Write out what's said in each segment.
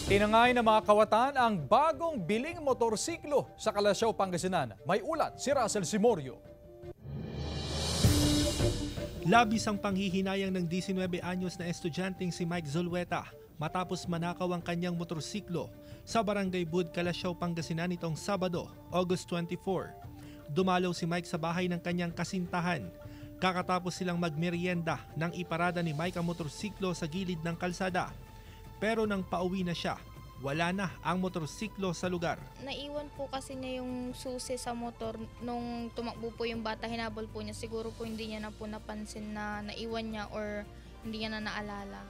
Tinangay ng mga kawatan ang bagong biling motorsiklo sa Kalasyaw, Pangasinan. May ulat si Russell Simorio. Labis ang panghihinayang ng 19 anyos na estudyanteng si Mike Zulueta matapos manakaw ang kanyang motorsiklo sa Barangay Bud, Kalasyaw, Pangasinan nitong Sabado, August 24. Dumalaw si Mike sa bahay ng kanyang kasintahan. Kakatapos silang magmerienda nang iparada ni Mike ang motorsiklo sa gilid ng kalsada. Pero nang pauwi na siya, wala na ang motorsiklo sa lugar. Naiwan po kasi niya yung susi sa motor nung tumakbo po yung bata, hinabol po niya. Siguro po hindi niya na po napansin na naiwan niya or hindi niya na naalala.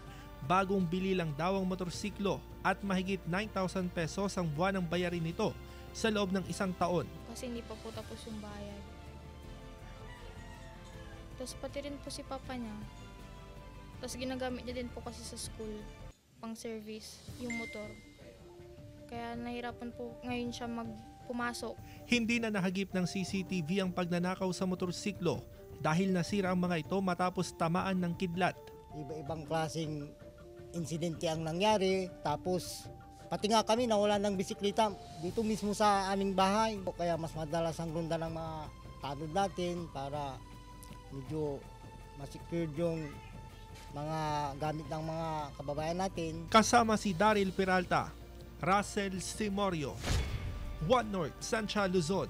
Bagong bili lang daw ang motorsiklo at mahigit 9,000 pesos ang buwan ang bayarin nito sa loob ng isang taon. Kasi hindi pa po tapos yung bayad. Tapos pati rin po si papa niya. Tapos ginagamit niya din po kasi sa school pang service yung motor. Kaya nahirapan po ngayon siya pumasok. Hindi na nahagip ng CCTV ang pagnanakaw sa motorsiklo dahil nasira ang mga ito matapos tamaan ng kidlat. Iba-ibang klaseng insidente ang nangyari, tapos pati nga kami nawala ng bisikleta dito mismo sa aming bahay. Kaya mas madalas ang ronda ng mga tanod natin para medyo ma-secure yung mga gamit ng mga kababayan natin. Kasama si Daryl Peralta, Russell Simorio, One North, Sancha, Luzon.